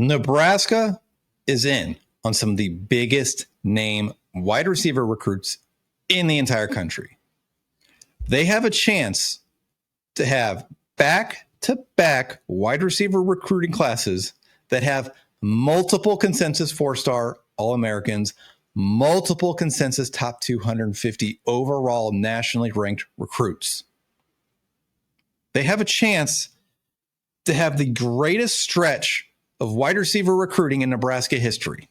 Nebraska is in on some of the biggest name wide receiver recruits in the entire country. They have a chance to have back-to-back wide receiver recruiting classes that have multiple consensus 4-star All-Americans, multiple consensus top 250 overall nationally ranked recruits. They have a chance to have the greatest stretch of wide receiver recruiting in Nebraska history.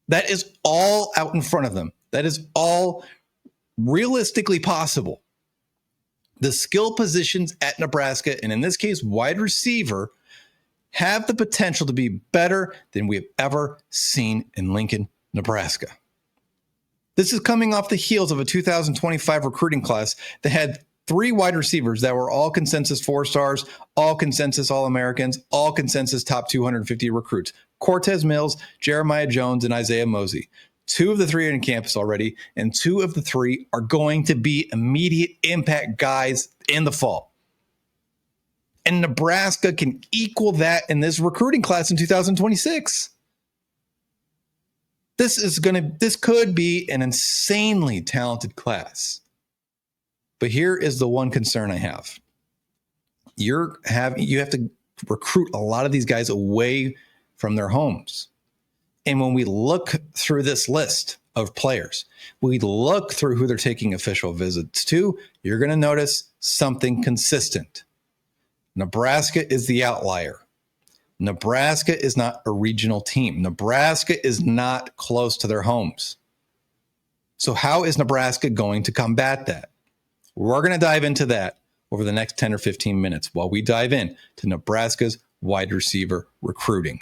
That is all out in front of them. That is all realistically possible. The skill positions at Nebraska, and in this case, wide receiver, have the potential to be better than we have ever seen in Lincoln, Nebraska. This is coming off the heels of a 2025 recruiting class that had 3 wide receivers that were all consensus 4-stars, all consensus All-Americans, all consensus top 250 recruits. Cortez Mills, Jeremiah Jones, and Isaiah Mosey. 2 of the 3 are in campus already, and 2 of the 3 are going to be immediate impact guys in the fall. And Nebraska can equal that in this recruiting class in 2026. This could be an insanely talented class. But here is the one concern I have. You have to recruit a lot of these guys away from their homes. And when we look through this list of players, we look through who they're taking official visits to, you're going to notice something consistent. Nebraska is the outlier. Nebraska is not a regional team. Nebraska is not close to their homes. So how is Nebraska going to combat that? We're going to dive into that over the next 10 or 15 minutes while we dive in to Nebraska's wide receiver recruiting.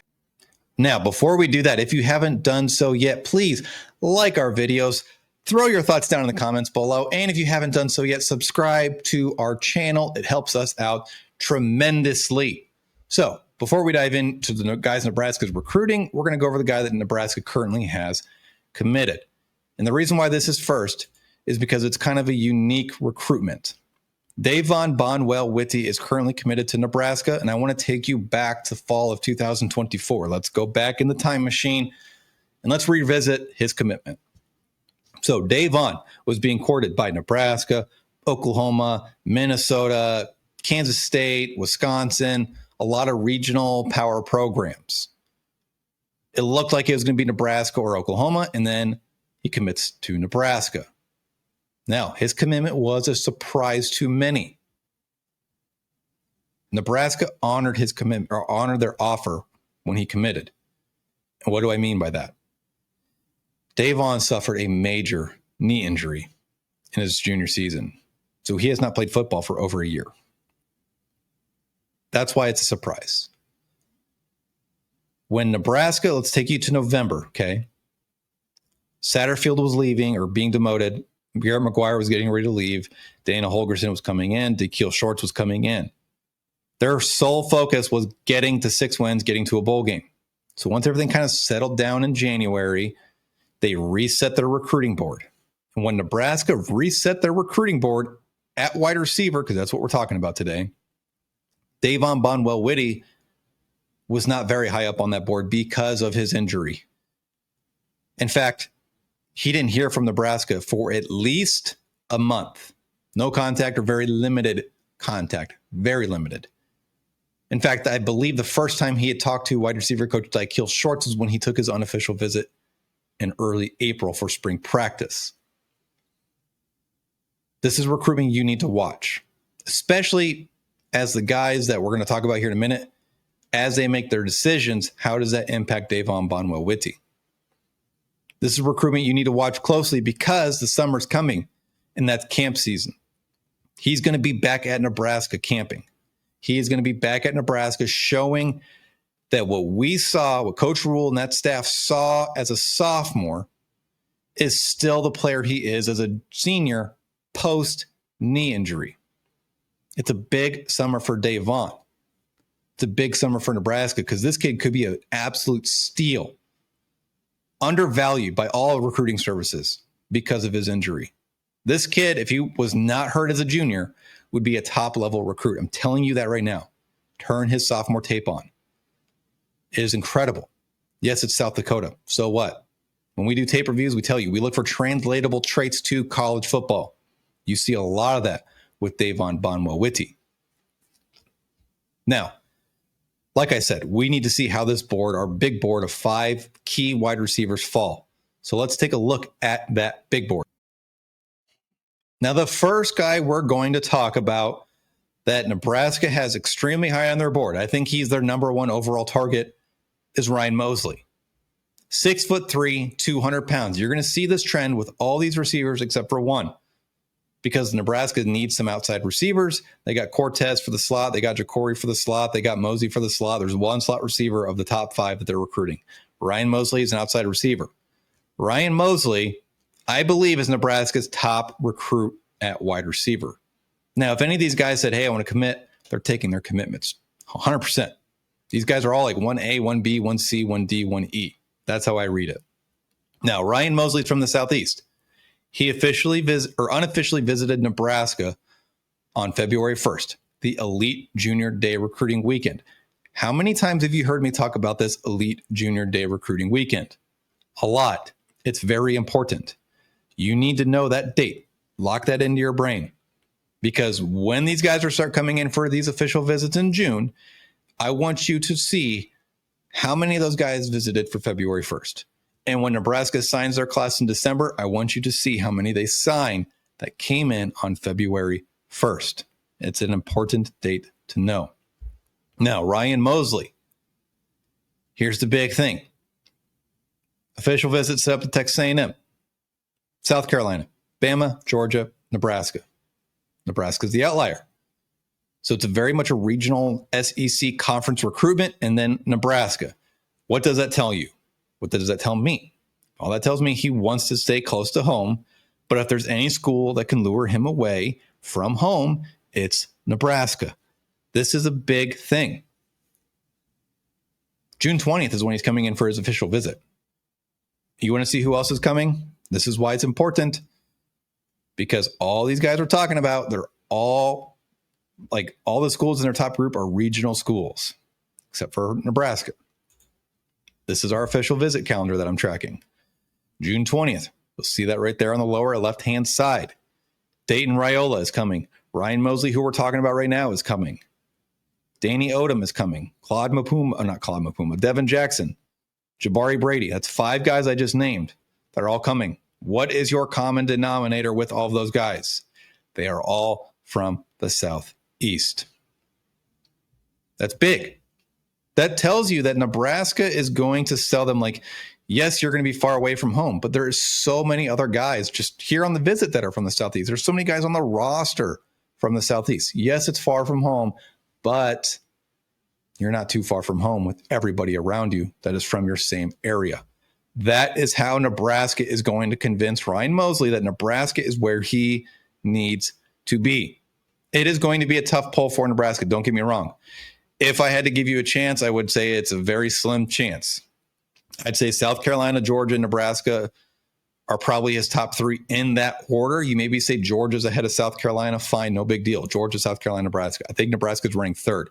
Now, before we do that, if you haven't done so yet, please like our videos, throw your thoughts down in the comments below, and if you haven't done so yet, subscribe to our channel. It helps us out tremendously. So before we dive into the guys Nebraska's recruiting, we're going to go over the guy that Nebraska currently has committed. And the reason why this is first is because it's kind of a unique recruitment. Davon Bonwell-Whitty is currently committed to Nebraska, and I want to take you back to fall of 2024. Let's go back in the time machine, and let's revisit his commitment. So Davon was being courted by Nebraska, Oklahoma, Minnesota, Kansas State, Wisconsin, a lot of regional power programs. It looked like it was going to be Nebraska or Oklahoma, and then he commits to Nebraska. Now, his commitment was a surprise to many. Nebraska honored his commitment, or honored their offer when he committed. And what do I mean by that? Davon suffered a major knee injury in his junior season, so he has not played football for over a year. That's why it's a surprise. When Nebraska, let's take you to November, okay? Satterfield was leaving or being demoted. Garrett McGuire was getting ready to leave. Dana Holgerson was coming in. DeKeel Shorts was coming in. Their sole focus was getting to 6 wins, getting to a bowl game. So once everything kind of settled down in January, they reset their recruiting board. And when Nebraska reset their recruiting board at wide receiver, because that's what we're talking about today, Davon Bonwell-Whitty was not very high up on that board because of his injury. In fact, he didn't hear from Nebraska for at least a month. No contact or very limited contact. Very limited. In fact, I believe the first time he had talked to wide receiver coach DeKeel Shorts was when he took his unofficial visit in early April for spring practice. This is recruitment you need to watch, especially as the guys that we're going to talk about here in a minute, as they make their decisions, how does that impact Davon Bonwell-Whitty? This is recruitment you need to watch closely because the summer's coming, and that's camp season. He's going to be back at Nebraska camping. He is going to be back at Nebraska showing that what we saw, what Coach Rule and that staff saw as a sophomore is still the player he is as a senior post-knee injury. It's a big summer for Davon. It's a big summer for Nebraska because this kid could be an absolute steal. Undervalued by all recruiting services because of his injury. This kid, if he was not hurt as a junior, would be a top-level recruit. I'm telling you that right now. Turn his sophomore tape on. It is incredible. Yes, it's South Dakota. So what? When we do tape reviews, we tell you we look for translatable traits to college football. You see a lot of that with Davon Bonwell-Whitty. Now, like I said, we need to see how this board, our big board of 5 key wide receivers, fall. So let's take a look at that big board. Now, the first guy we're going to talk about that Nebraska has extremely high on their board, I think he's their number 1 overall target, is Ryan Mosley. 6'3", 200 pounds. You're going to see this trend with all these receivers except for one, because Nebraska needs some outside receivers. They got Cortez for the slot. They got Jacory for the slot. They got Mosey for the slot. There's one slot receiver of the top 5 that they're recruiting. Ryan Mosley is an outside receiver. Ryan Mosley, I believe, is Nebraska's top recruit at wide receiver. Now, if any of these guys said, hey, I want to commit, they're taking their commitments 100%. These guys are all like 1A, 1B, 1C, 1D, 1E. That's how I read it. Now, Ryan Mosley's from the Southeast. He unofficially visited Nebraska on February 1st, the Elite Junior Day Recruiting Weekend. How many times have you heard me talk about this Elite Junior Day Recruiting Weekend? A lot. It's very important. You need to know that date. Lock that into your brain. Because when these guys start coming in for these official visits in June, I want you to see how many of those guys visited for February 1st. And when Nebraska signs their class in December, I want you to see how many they sign that came in on February 1st. It's an important date to know. Now, Ryan Mosley. Here's the big thing. Official visit set up to Texas A&M, South Carolina, Bama, Georgia, Nebraska. Nebraska's the outlier. So it's very much a regional SEC conference recruitment, and then Nebraska. What does that tell you? What does that tell me? All that tells me he wants to stay close to home, but if there's any school that can lure him away from home, it's Nebraska. This is a big thing. June 20th is when he's coming in for his official visit. You want to see who else is coming? This is why it's important, because all these guys we're talking about, they're all the schools in their top group are regional schools, except for Nebraska. This is our official visit calendar that I'm tracking. June 20th. You'll see that right there on the lower left-hand side. Dayton Raiola is coming. Ryan Mosley, who we're talking about right now, is coming. Danny Odom is coming. Devin Jackson. Jabari Brady. That's 5 guys I just named. They're all coming. What is your common denominator with all of those guys? They are all from the Southeast. That's big. That tells you that Nebraska is going to sell them like, yes, you're going to be far away from home, but there is so many other guys just here on the visit that are from the Southeast. There's so many guys on the roster from the Southeast. Yes, it's far from home, but you're not too far from home with everybody around you that is from your same area. That is how Nebraska is going to convince Ryan Mosley that Nebraska is where he needs to be. It is going to be a tough pull for Nebraska. Don't get me wrong. If I had to give you a chance, I would say it's a very slim chance. I'd say South Carolina, Georgia, Nebraska are probably his top 3 in that order. You maybe say Georgia's ahead of South Carolina. Fine, no big deal. Georgia, South Carolina, Nebraska. I think Nebraska's running 3rd.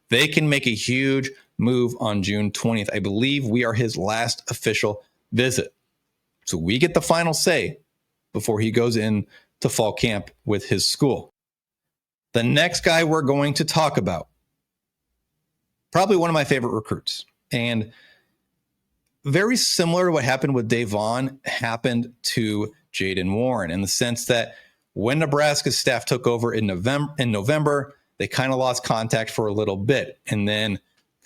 They can make a huge move on June 20th. I believe we are his last official visit. So we get the final say before he goes in to fall camp with his school. The next guy we're going to talk about, probably one of my favorite recruits, and very similar to what happened with Davon happened to Jaden Warren, in the sense that when Nebraska's staff took over in November, they kind of lost contact for a little bit, and then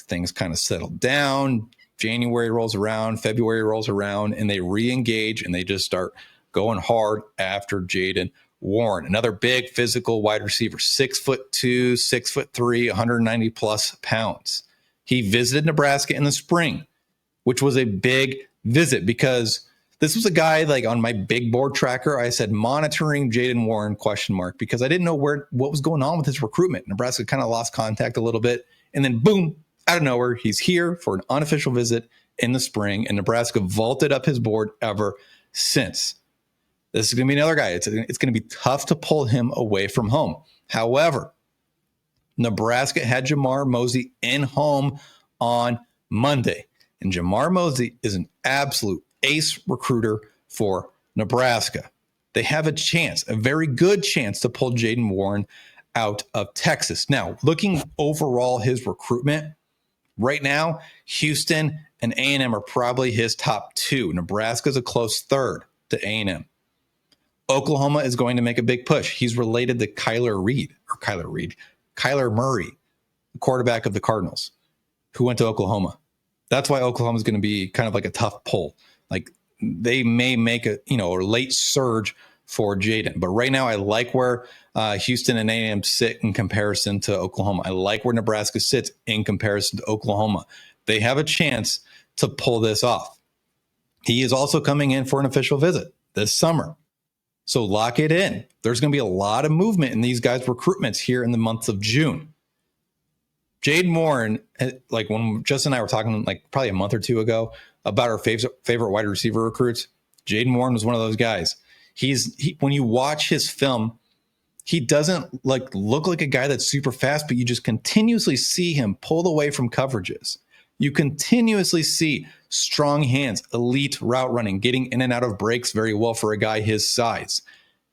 things kind of settled down. January rolls around, February rolls around, and they re-engage and they just start going hard after Jaden Warren, another big physical wide receiver, 6'2", 6'3", 190 plus pounds. He visited Nebraska in the spring, which was a big visit because this was a guy like on my big board tracker. I said monitoring Jaden Warren ? Because I didn't know what was going on with his recruitment. Nebraska kind of lost contact a little bit, and then boom, out of nowhere, he's here for an unofficial visit in the spring, and Nebraska vaulted up his board ever since. This is going to be another guy. It's going to be tough to pull him away from home. However, Nebraska had Jamar Mosey in home on Monday. And Jamar Mosley is an absolute ace recruiter for Nebraska. They have a chance, a very good chance, to pull Jaden Warren out of Texas. Now, looking overall his recruitment, right now, Houston and A&M are probably his top two. Nebraska's a close third to A&M. Oklahoma is going to make a big push. He's related to Kyler Murray, the quarterback of the Cardinals, who went to Oklahoma. That's why Oklahoma is going to be kind of like a tough pull. Like, they may make a late surge for Jaden. But right now, I like where Houston and A&M sit in comparison to Oklahoma. I like where Nebraska sits in comparison to Oklahoma. They have a chance to pull this off. He is also coming in for an official visit this summer. So lock it in. There's going to be a lot of movement in these guys' recruitments here in the month of June. Jaden Warren, like when Justin and I were talking like probably a month or two ago about our favorite wide receiver recruits, Jaden Warren was one of those guys. When you watch his film, he doesn't look like a guy that's super fast, but you just continuously see him pulled away from coverages. You continuously see strong hands, elite route running, getting in and out of breaks very well for a guy his size.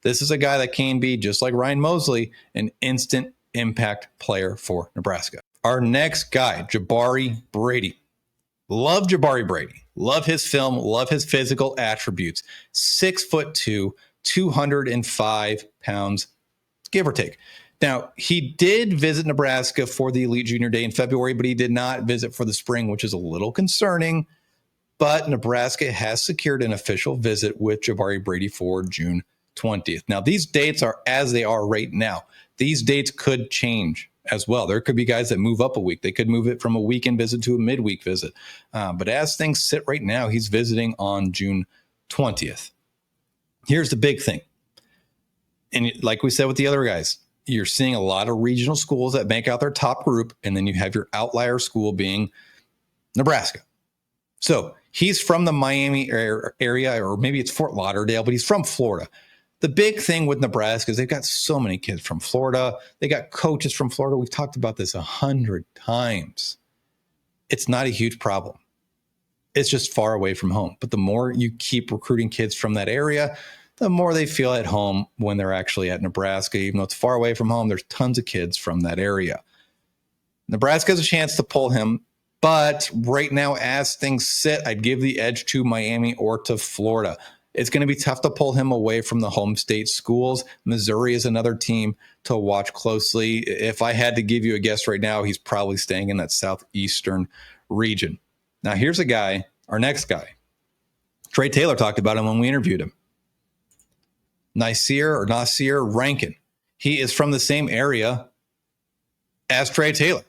This is a guy that can be, just like Ryan Mosley, an instant impact player for Nebraska. Our next guy, Jabari Brady. Love Jabari Brady. Love his film. Love his physical attributes. 6'2", 205 pounds, give or take. Now, he did visit Nebraska for the Elite Junior Day in February, but he did not visit for the spring, which is a little concerning. But Nebraska has secured an official visit with Jabari Brady for June 20th. Now, these dates are as they are right now. These dates could change as well. There could be guys that move up a week. They could move it from a weekend visit to a midweek visit. But as things sit right now, he's visiting on June 20th. Here's the big thing. And like we said with the other guys, you're seeing a lot of regional schools that make out their top group, and then you have your outlier school being Nebraska. So he's from the Miami area, or maybe it's Fort Lauderdale, but he's from Florida. The big thing with Nebraska is they've got so many kids from Florida. They got coaches from Florida. We've talked about this 100 times. It's not a huge problem. It's just far away from home. But the more you keep recruiting kids from that area, the more they feel at home when they're actually at Nebraska. Even though it's far away from home, there's tons of kids from that area. Nebraska has a chance to pull him, but right now, as things sit, I'd give the edge to Miami or to Florida. It's going to be tough to pull him away from the home state schools. Missouri is another team to watch closely. If I had to give you a guess right now, he's probably staying in that southeastern region. Now, here's a guy, our next guy. Trey Taylor talked about him when we interviewed him. Nasir Rankin. He is from the same area as Trey Taylor.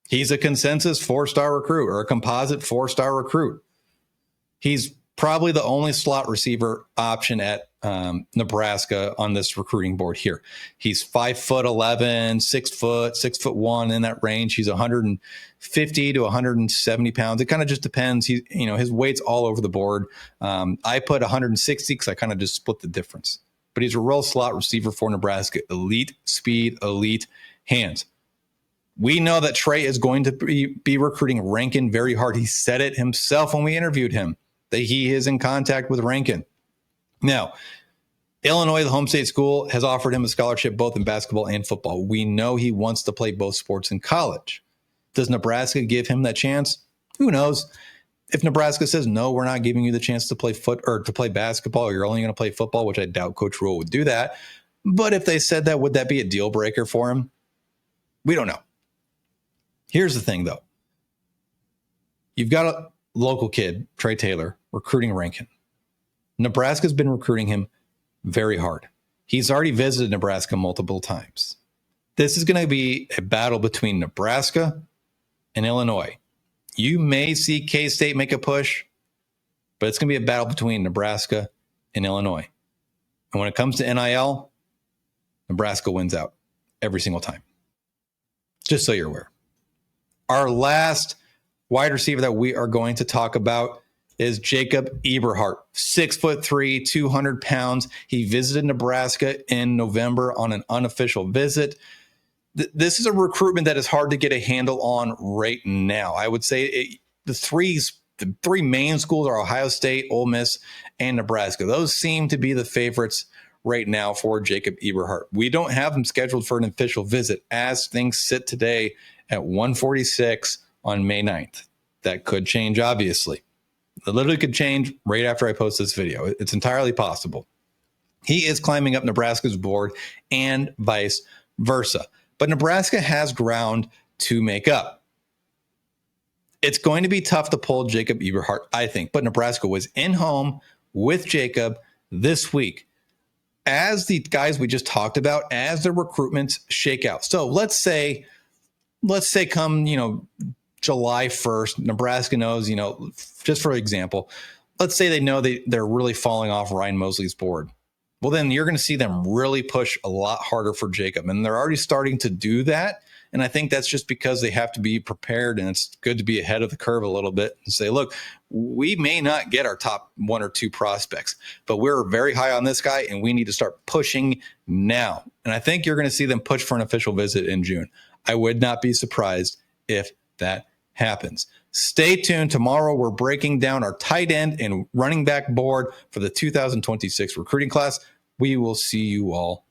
He's a consensus 4-star recruit, or a composite 4-star recruit. He's probably the only slot receiver option at Nebraska on this recruiting board here. He's 5'11", 6'1", in that range. He's 150 to 170 pounds. It kind of just depends. His weight's all over the board. I put 160 because I kind of just split the difference. But he's a real slot receiver for Nebraska. Elite speed, elite hands. We know that Trey is going to be recruiting Rankin very hard. He said it himself when we interviewed him, that he is in contact with Rankin. Now, Illinois, the home state school, has offered him a scholarship both in basketball and football. We know he wants to play both sports in college. Does Nebraska give him that chance? Who knows? If Nebraska says, no, we're not giving you the chance to play basketball, or you're only going to play football, which I doubt Coach Rule would do that. But if they said that, would that be a deal breaker for him? We don't know. Here's the thing, though. You've got a local kid, Trey Taylor, recruiting Rankin. Nebraska's been recruiting him very hard. He's already visited Nebraska multiple times. This is going to be a battle between Nebraska and Illinois. You may see K-State make a push, but it's going to be a battle between Nebraska and Illinois. And when it comes to NIL, Nebraska wins out every single time. Just so you're aware. Our last wide receiver that we are going to talk about is Jacob Eberhardt, 6'3", 200 pounds. He visited Nebraska in November on an unofficial visit. This is a recruitment that is hard to get a handle on right now. I would say the three main schools are Ohio State, Ole Miss, and Nebraska. Those seem to be the favorites right now for Jacob Eberhardt. We don't have him scheduled for an official visit as things sit today at 1:46 on May 9th. That could change, obviously. It literally could change right after I post this video. It's entirely possible. He is climbing up Nebraska's board and vice versa. But Nebraska has ground to make up. It's going to be tough to pull Jacob Eberhardt, I think. But Nebraska was in home with Jacob this week. As the guys we just talked about, as the recruitments shake out. So let's say come, July 1st, Nebraska knows, just for example, let's say they know they're really falling off Ryan Mosley's board. Well, then you're going to see them really push a lot harder for Jacob. And they're already starting to do that. And I think that's just because they have to be prepared. And it's good to be ahead of the curve a little bit and say, look, we may not get our top one or two prospects, but we're very high on this guy and we need to start pushing now. And I think you're going to see them push for an official visit in June. I would not be surprised if that happens. Stay tuned. Tomorrow, we're breaking down our tight end and running back board for the 2026 recruiting class. We will see you all